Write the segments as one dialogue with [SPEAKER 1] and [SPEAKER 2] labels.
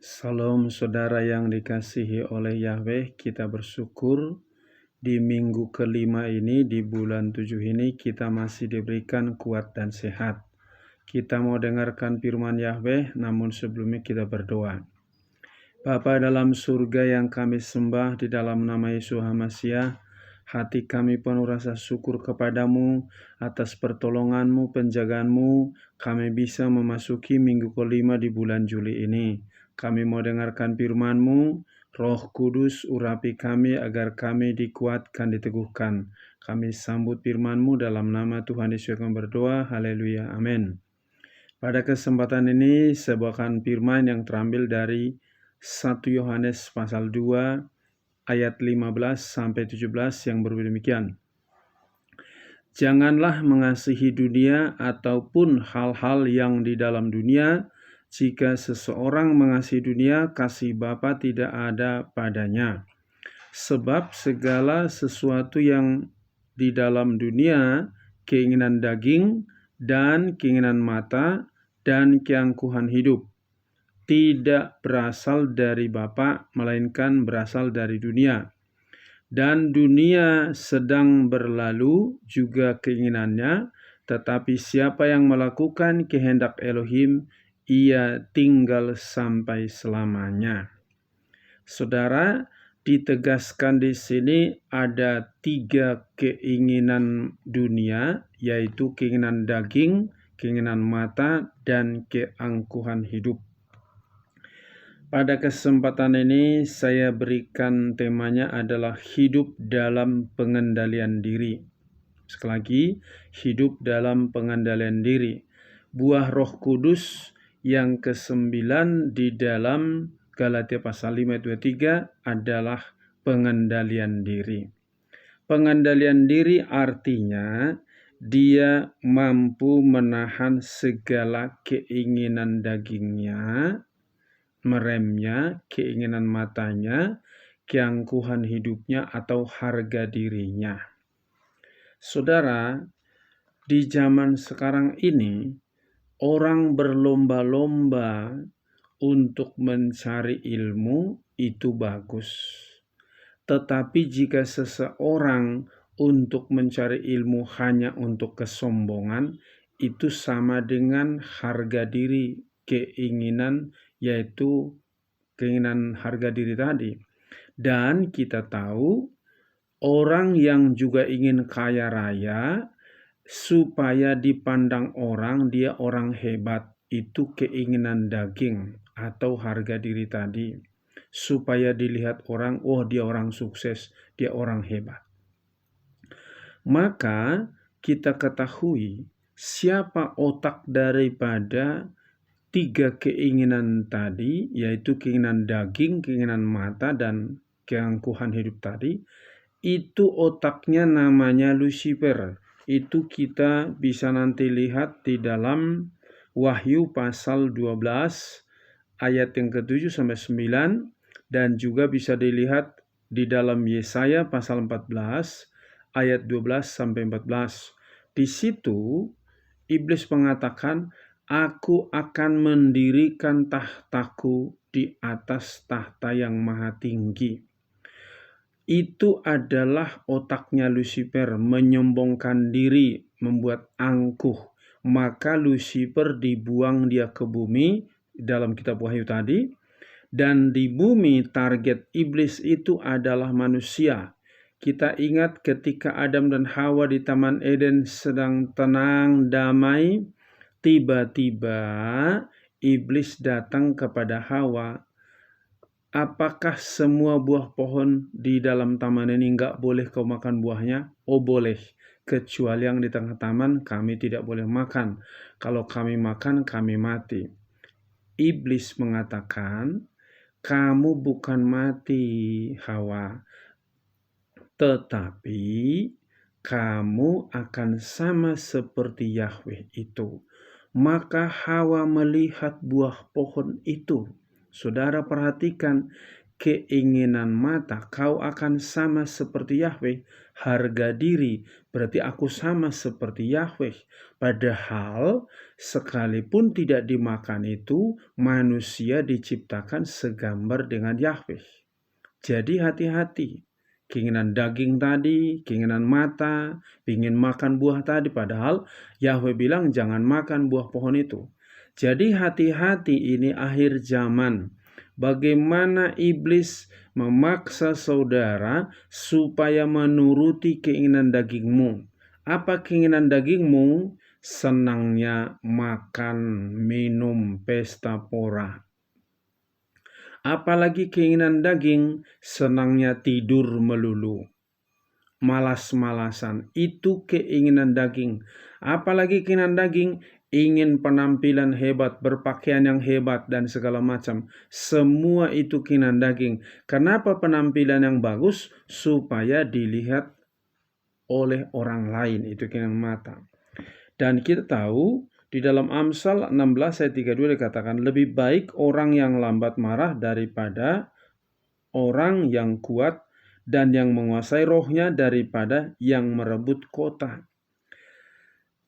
[SPEAKER 1] Salam saudara yang dikasihi oleh Yahweh, kita bersyukur di minggu kelima ini, di bulan 7 ini kita masih diberikan kuat dan sehat. Kita mau dengarkan firman Yahweh, namun sebelumnya kita berdoa. Bapa dalam surga yang kami sembah di dalam nama Yesus Hamasiah, hati kami penuh rasa syukur kepadamu atas pertolonganmu, penjagaanmu. Kami bisa memasuki minggu kelima di bulan Juli ini. Kami mau dengarkan firman-Mu, Roh Kudus urapi kami agar kami dikuatkan, diteguhkan. Kami sambut firman-Mu dalam nama Tuhan Yesus kami berdoa. Haleluya. Amin. Pada kesempatan ini sebuah firman yang terambil dari 1 Yohanes pasal 2 ayat 15 sampai 17 yang berbunyi demikian. Janganlah mengasihi dunia ataupun hal-hal yang di dalam dunia. Jika seseorang mengasihi dunia, kasih Bapa tidak ada padanya. Sebab segala sesuatu yang di dalam dunia, keinginan daging dan keinginan mata dan keangkuhan hidup, tidak berasal dari Bapa, melainkan berasal dari dunia. Dan dunia sedang berlalu juga keinginannya, tetapi siapa yang melakukan kehendak Elohim, ia tinggal sampai selamanya. Saudara, ditegaskan di sini ada 3 keinginan dunia, yaitu keinginan daging, keinginan mata, dan keangkuhan hidup. Pada kesempatan ini saya berikan temanya adalah hidup dalam pengendalian diri. Sekali lagi, hidup dalam pengendalian diri. Buah Roh Kudus yang ke-9 di dalam Galatia pasal 5 ayat 23 adalah pengendalian diri. Pengendalian diri artinya dia mampu menahan segala keinginan dagingnya, meremnya, keinginan matanya, keangkuhan hidupnya atau harga dirinya. Saudara, di zaman sekarang ini orang berlomba-lomba untuk mencari ilmu, itu bagus. Tetapi jika seseorang untuk mencari ilmu hanya untuk kesombongan, itu sama dengan harga diri, keinginan, yaitu keinginan harga diri tadi. Dan kita tahu orang yang juga ingin kaya raya supaya dipandang orang dia orang hebat, itu keinginan daging atau harga diri tadi, supaya dilihat orang, oh dia orang sukses, dia orang hebat. Maka kita ketahui siapa otak daripada 3 keinginan tadi, yaitu keinginan daging, keinginan mata, dan keangkuhan hidup tadi. Itu otaknya namanya Lucifer. Itu kita bisa nanti lihat di dalam Wahyu pasal 12 ayat yang ke-7 sampai 9, dan juga bisa dilihat di dalam Yesaya pasal 14 ayat 12 sampai 14. Di situ iblis mengatakan, "Aku akan mendirikan tahtaku di atas tahta yang maha tinggi." Itu adalah otaknya Lucifer, menyombongkan diri, membuat angkuh. Maka Lucifer dibuang dia ke bumi dalam kitab Wahyu tadi. Dan di bumi target iblis itu adalah manusia. Kita ingat ketika Adam dan Hawa di Taman Eden sedang tenang, damai, tiba-tiba iblis datang kepada Hawa. Apakah semua buah pohon di dalam taman ini enggak boleh kau makan buahnya? Oh boleh, kecuali yang di tengah taman kami tidak boleh makan. Kalau kami makan, kami mati. Iblis mengatakan, kamu bukan mati, Hawa, tetapi kamu akan sama seperti Yahweh itu. Maka Hawa melihat buah pohon itu. Saudara perhatikan, keinginan mata, kau akan sama seperti Yahweh. Harga diri, berarti aku sama seperti Yahweh. Padahal sekalipun tidak dimakan itu, manusia diciptakan segambar dengan Yahweh. Jadi hati-hati. Keinginan daging tadi, keinginan mata, ingin makan buah tadi. Padahal Yahweh bilang jangan makan buah pohon itu. Jadi hati-hati, ini akhir zaman. Bagaimana iblis memaksa saudara supaya menuruti keinginan dagingmu. Apa keinginan dagingmu? Senangnya makan, minum, pesta pora. Apalagi keinginan daging, senangnya tidur melulu. Malas-malasan, itu keinginan daging. Apalagi keinginan daging, ingin penampilan hebat, berpakaian yang hebat, dan segala macam. Semua itu keinginan daging. Kenapa penampilan yang bagus? Supaya dilihat oleh orang lain, itu keinginan mata. Dan kita tahu di dalam Amsal 16 ayat 32 dikatakan, lebih baik orang yang lambat marah daripada orang yang kuat dan yang menguasai rohnya daripada yang merebut kota.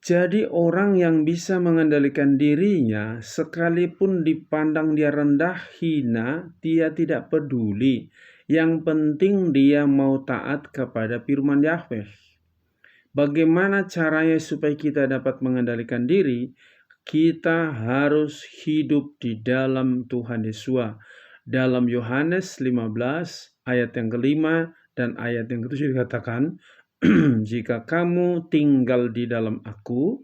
[SPEAKER 1] Jadi orang yang bisa mengendalikan dirinya, sekalipun dipandang dia rendah, hina, dia tidak peduli. Yang penting dia mau taat kepada firman Yahweh. Bagaimana caranya supaya kita dapat mengendalikan diri? Kita harus hidup di dalam Tuhan Yesus. Dalam Yohanes 15 ayat yang kelima dan ayat yang ketujuh dikatakan, jika kamu tinggal di dalam aku,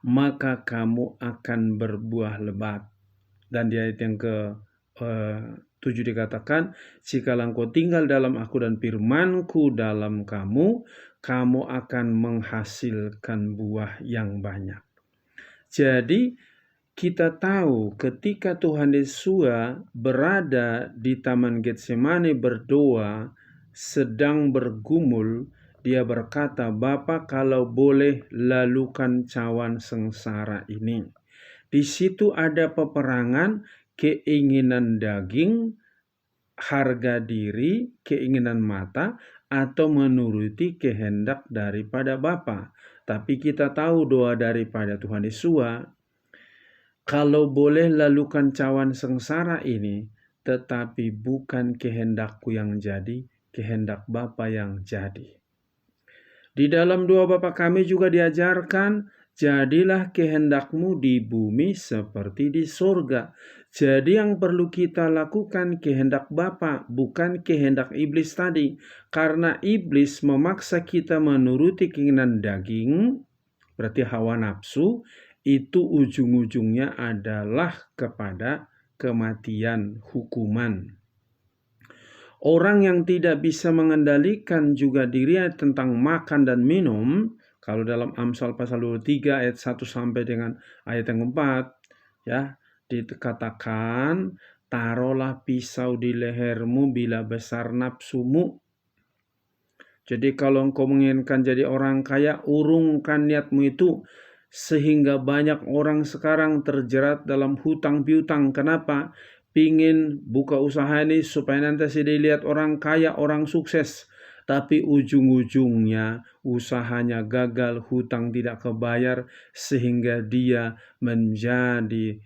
[SPEAKER 1] maka kamu akan berbuah lebat. Dan di ayat yang ke-7 dikatakan, jikalau engkau tinggal dalam aku dan firmanku dalam kamu, kamu akan menghasilkan buah yang banyak. Jadi kita tahu ketika Tuhan Yesus berada di Taman Getsemani berdoa, sedang bergumul, dia berkata, Bapa, kalau boleh lalukan cawan sengsara ini. Di situ ada peperangan keinginan daging, harga diri, keinginan mata, atau menuruti kehendak daripada Bapa. Tapi kita tahu doa daripada Tuhan Yesus, kalau boleh lalukan cawan sengsara ini, tetapi bukan kehendakku yang jadi, kehendak Bapa yang jadi. Di dalam doa Bapa kami juga diajarkan, jadilah kehendakmu di bumi seperti di surga. Jadi yang perlu kita lakukan kehendak Bapa, bukan kehendak iblis tadi. Karena iblis memaksa kita menuruti keinginan daging, berarti hawa nafsu, itu ujung-ujungnya adalah kepada kematian, hukuman. Orang yang tidak bisa mengendalikan juga dirinya tentang makan dan minum, kalau dalam Amsal pasal 23 ayat 1 sampai dengan ayat yang 4, ya, dikatakan, taruhlah pisau di lehermu bila besar nafsumu. Jadi kalau engkau menginginkan jadi orang kaya, urungkan niatmu itu, sehingga banyak orang sekarang terjerat dalam hutang piutang. Kenapa? Pingin buka usaha ini supaya nanti dilihat orang kaya, orang sukses. Tapi ujung-ujungnya usahanya gagal, hutang tidak kebayar, sehingga dia menjadi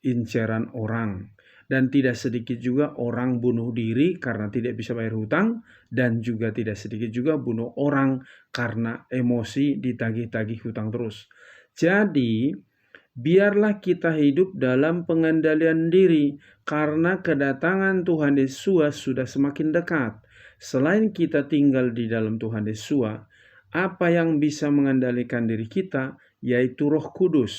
[SPEAKER 1] inceran orang. Dan tidak sedikit juga orang bunuh diri karena tidak bisa bayar hutang, dan juga tidak sedikit juga bunuh orang karena emosi ditagih-tagih hutang terus. Jadi biarlah kita hidup dalam pengendalian diri, karena kedatangan Tuhan Yesus sudah semakin dekat. Selain kita tinggal di dalam Tuhan Yesus, apa yang bisa mengendalikan diri kita? Yaitu Roh Kudus.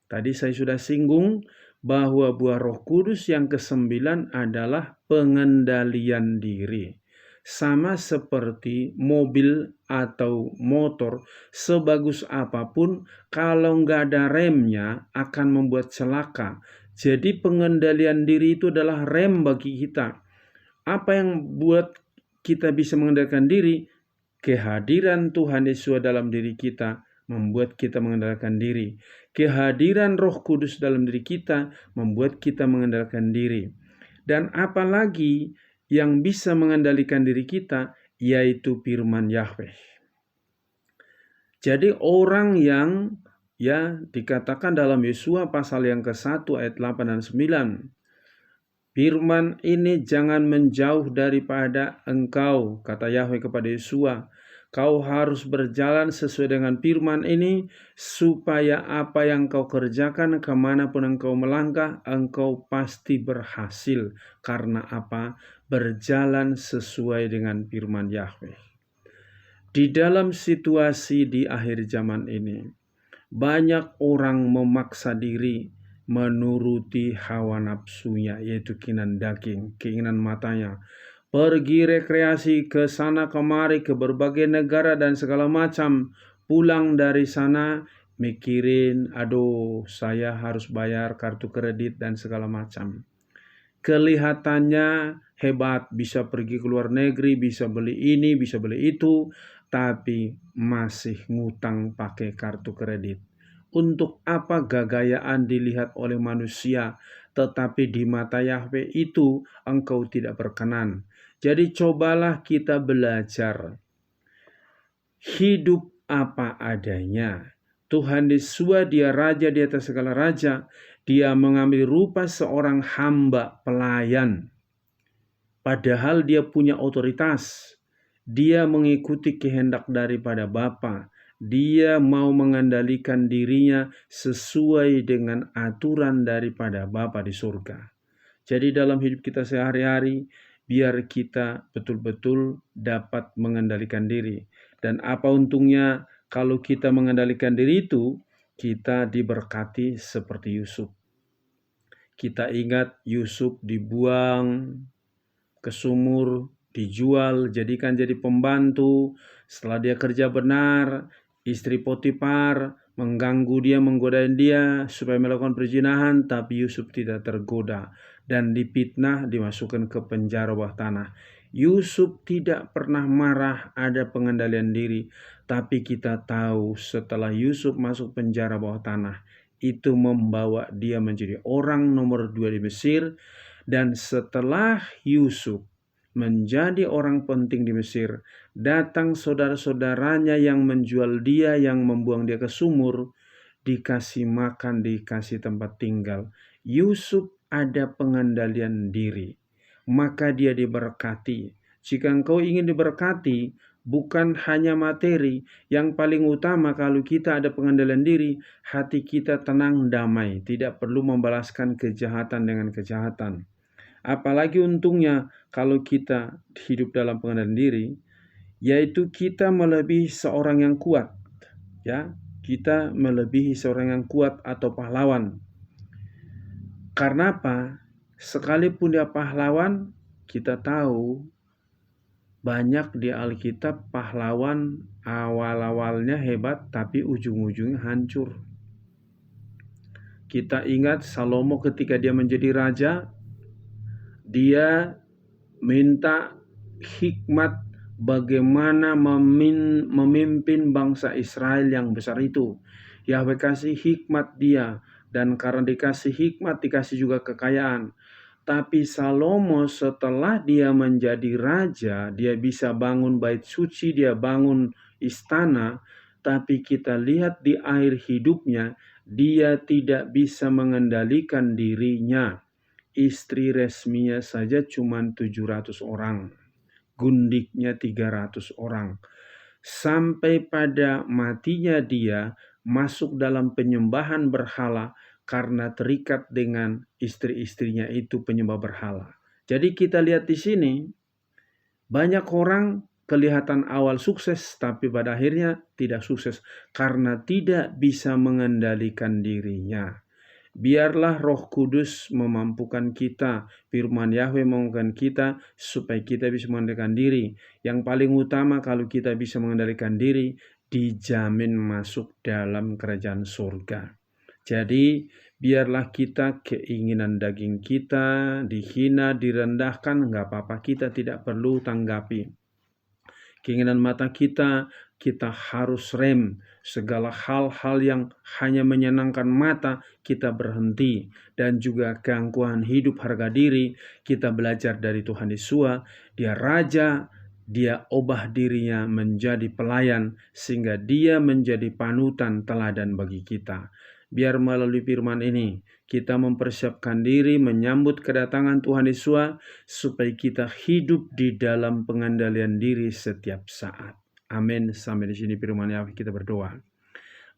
[SPEAKER 1] Tadi saya sudah singgung bahwa buah Roh Kudus yang ke-9 adalah pengendalian diri. Sama seperti mobil atau motor, sebagus apapun, kalau nggak ada remnya akan membuat celaka. Jadi pengendalian diri itu adalah rem bagi kita. Apa yang buat kita bisa mengendalikan diri? Kehadiran Tuhan Yesus dalam diri kita membuat kita mengendalikan diri. Kehadiran Roh Kudus dalam diri kita membuat kita mengendalikan diri. Dan apalagi yang bisa mengendalikan diri kita, yaitu firman Yahweh. Jadi orang yang dikatakan dalam Yosua pasal yang ke-1 ayat 8 dan 9, firman ini jangan menjauh daripada engkau, kata Yahweh kepada Yosua. Kau harus berjalan sesuai dengan firman ini, supaya apa yang kau kerjakan kemanapun engkau melangkah, engkau pasti berhasil. Karena apa? Berjalan sesuai dengan firman Yahweh. Di dalam situasi di akhir zaman ini, banyak orang memaksa diri menuruti hawa nafsunya, yaitu keinginan daging, keinginan matanya. Pergi rekreasi ke sana kemari, ke berbagai negara dan segala macam. Pulang dari sana mikirin, aduh saya harus bayar kartu kredit dan segala macam. Kelihatannya hebat, bisa pergi ke luar negeri, bisa beli ini, bisa beli itu, tapi masih ngutang pakai kartu kredit. Untuk apa gagayaan dilihat oleh manusia, tetapi di mata Yahweh itu engkau tidak berkenan. Jadi cobalah kita belajar hidup apa adanya. Tuhan Yesus, dia raja di atas segala raja. Dia mengambil rupa seorang hamba pelayan. Padahal dia punya otoritas. Dia mengikuti kehendak daripada Bapa. Dia mau mengendalikan dirinya sesuai dengan aturan daripada Bapa di surga. Jadi dalam hidup kita sehari-hari, biar kita betul-betul dapat mengendalikan diri. Dan apa untungnya kalau kita mengendalikan diri itu, kita diberkati seperti Yusuf. Kita ingat Yusuf dibuang ke sumur, dijual, jadikan jadi pembantu. Setelah dia kerja benar, istri Potifar mengganggu dia, menggodain dia supaya melakukan perzinahan, tapi Yusuf tidak tergoda dan dipitnah, dimasukkan ke penjara bawah tanah. Yusuf tidak pernah marah, ada pengendalian diri, tapi kita tahu setelah Yusuf masuk penjara bawah tanah, itu membawa dia menjadi orang nomor 2 di Mesir. Dan setelah Yusuf menjadi orang penting di Mesir, datang saudara-saudaranya yang menjual dia, yang membuang dia ke sumur, dikasih makan, dikasih tempat tinggal. Yusuf ada pengendalian diri, maka dia diberkati. Jika engkau ingin diberkati, bukan hanya materi, yang paling utama kalau kita ada pengendalian diri, hati kita tenang, damai, tidak perlu membalaskan kejahatan dengan kejahatan. Apalagi untungnya kalau kita hidup dalam pengendalian diri, yaitu kita melebihi seorang yang kuat. Ya, kita melebihi seorang yang kuat atau pahlawan. Karena apa? Sekalipun dia pahlawan, kita tahu banyak di Alkitab pahlawan awal-awalnya hebat, tapi ujung-ujungnya hancur. Kita ingat Salomo ketika dia menjadi raja, dia minta hikmat bagaimana memimpin bangsa Israel yang besar itu. Yahweh kasih hikmat dia, dan karena dikasih hikmat, dikasih juga kekayaan. Tapi Salomo setelah dia menjadi raja, dia bisa bangun bait suci, dia bangun istana, tapi kita lihat di akhir hidupnya, dia tidak bisa mengendalikan dirinya. Istri resminya saja cuma 700 orang. Gundiknya 300 orang. Sampai pada matinya dia masuk dalam penyembahan berhala karena terikat dengan istri-istrinya itu penyembah berhala. Jadi kita lihat di sini, banyak orang kelihatan awal sukses tapi pada akhirnya tidak sukses karena tidak bisa mengendalikan dirinya. Biarlah Roh Kudus memampukan kita, firman Yahweh memampukan kita supaya kita bisa mengendalikan diri. Yang paling utama kalau kita bisa mengendalikan diri, dijamin masuk dalam kerajaan surga. Jadi biarlah kita keinginan daging kita dihina, direndahkan, nggak apa-apa, kita tidak perlu tanggapi. keinginan mata kita, kita harus rem. Segala hal-hal yang hanya menyenangkan mata, kita berhenti. Dan juga keangkuhan hidup harga diri, kita belajar dari Tuhan Yesus. Dia Raja, dia ubah dirinya menjadi pelayan, sehingga dia menjadi panutan teladan bagi kita. Biar melalui firman ini, kita mempersiapkan diri menyambut kedatangan Tuhan Yesus, supaya kita hidup di dalam pengendalian diri setiap saat. Amin. Sampai di sini firman Yahweh, kita berdoa.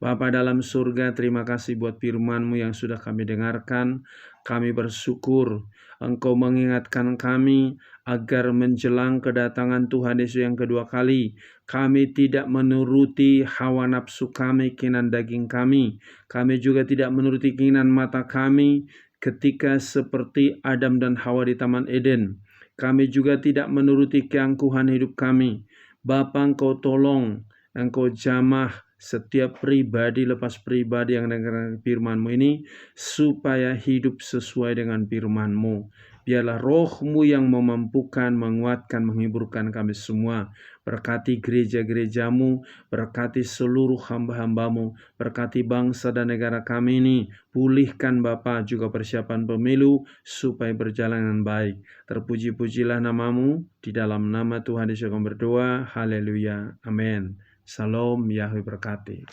[SPEAKER 1] Bapa dalam surga, terima kasih buat firman-Mu yang sudah kami dengarkan. Kami bersyukur Engkau mengingatkan kami agar menjelang kedatangan Tuhan Yesus yang kedua kali, kami tidak menuruti hawa nafsu kami, keinginan daging kami. Kami juga tidak menuruti keinginan mata kami ketika seperti Adam dan Hawa di Taman Eden. Kami juga tidak menuruti keangkuhan hidup kami. Bapa, Engkau tolong, Engkau jamah setiap pribadi lepas pribadi yang mendengarkan firman-Mu ini, supaya hidup sesuai dengan firman-Mu. Biarlah Roh-Mu yang memampukan, menguatkan, menghiburkan kami semua. Berkati gereja-gereja-Mu, berkati seluruh hamba-hamba-Mu, berkati bangsa dan negara kami ini. Pulihkan Bapa juga persiapan pemilu supaya berjalan dengan baik. Terpuji-pujilah nama-Mu, di dalam nama Tuhan Yesus kami berdoa. Haleluya. Amin. Shalom, Yahweh berkati.